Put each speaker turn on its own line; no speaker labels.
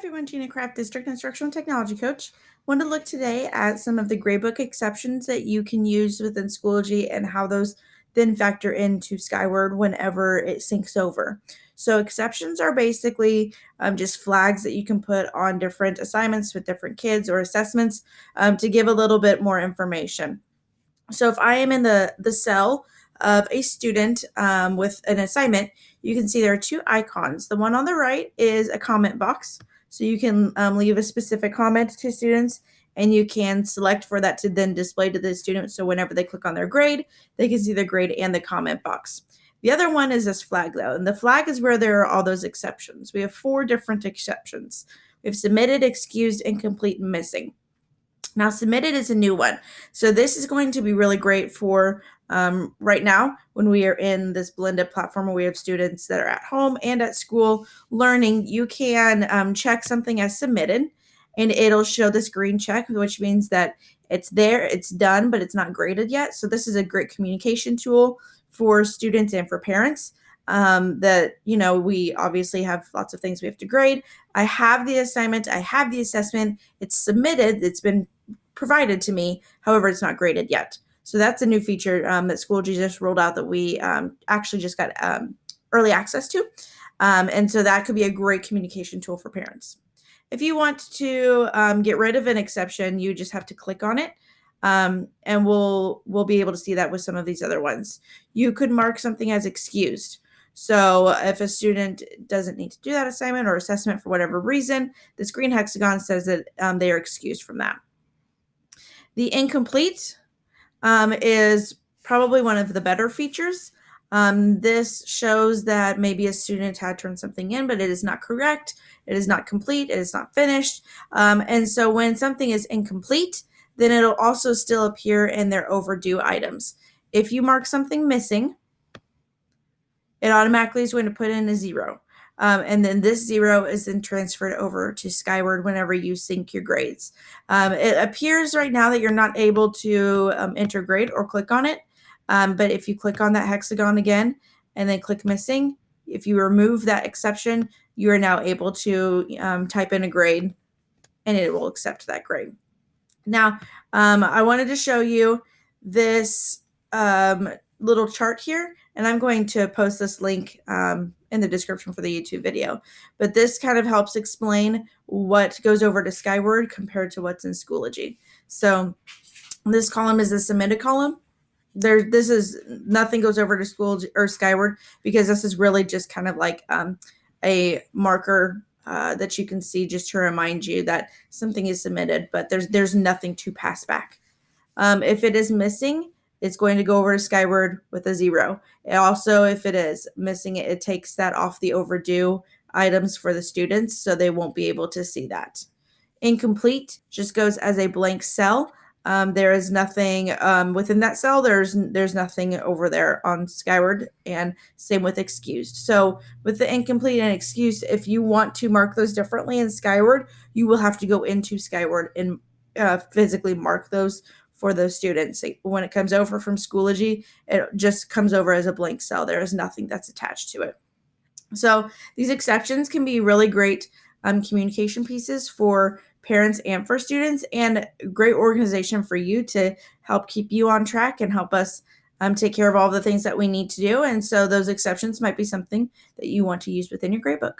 everyone, Gina Kraft, District Instructional Technology Coach. Want to look today at some of the Gradebook exceptions that you can use within Schoology and how those then factor into Skyward whenever it syncs over. So exceptions are basically just flags that you can put on different assignments with different kids or assessments to give a little bit more information. So if I am in the cell of a student with an assignment, you can see there are two icons. The one on the right is a comment box. So you can leave a specific comment to students, and you can select for that to then display to the student. So whenever they click on their grade, they can see the grade and the comment box. The other one is this flag, though, and the flag is where there are all those exceptions. We have 4 different exceptions. We have submitted, excused, incomplete, and missing. Now, submitted is a new one. So this is going to be really great for right now when we are in this blended platform where we have students that are at home and at school learning. You can check something as submitted, and it'll show this green check, which means that it's there, it's done, but it's not graded yet. So this is a great communication tool for students and for parents. That, we obviously have lots of things we have to grade. I have the assignment, I have the assessment, it's submitted, it's been provided to me. However, it's not graded yet. So that's a new feature that Schoology just rolled out that we actually just got early access to. And so that could be a great communication tool for parents. If you want to get rid of an exception, you just have to click on it. And we'll be able to see that with some of these other ones. You could mark something as excused. So if a student doesn't need to do that assignment or assessment for whatever reason, this green hexagon says that they are excused from that. The incomplete is probably one of the better features. This shows that maybe a student had turned something in, but it is not correct. It is not complete. It is not finished. And so when something is incomplete, then it'll also still appear in their overdue items. If you mark something missing, it automatically is going to put in a 0. And then this 0 is then transferred over to Skyward whenever you sync your grades. It appears right now that you're not able to enter grade or click on it. But if you click on that hexagon again and then click missing, if you remove that exception, you are now able to type in a grade and it will accept that grade. Now, I wanted to show you this little chart here, and I'm going to post this link in the description for the YouTube video. But this kind of helps explain what goes over to Skyward compared to what's in Schoology. So this column is the submitted column. This is nothing goes over to Schoology or Skyward because this is really just kind of like a marker that you can see just to remind you that something is submitted, but there's nothing to pass back. If it is missing, it's going to go over to Skyward with a 0. Also, if it is missing, it takes that off the overdue items for the students, so they won't be able to see that. Incomplete just goes as a blank cell. There is nothing within that cell. There's nothing over there on Skyward, and same with excused. So with the incomplete and excused, if you want to mark those differently in Skyward, you will have to go into Skyward and physically mark those for those students. When it comes over from Schoology, it just comes over as a blank cell. There is nothing that's attached to it. So these exceptions can be really great communication pieces for parents and for students, and great organization for you to help keep you on track and help us take care of all the things that we need to do. And so those exceptions might be something that you want to use within your gradebook.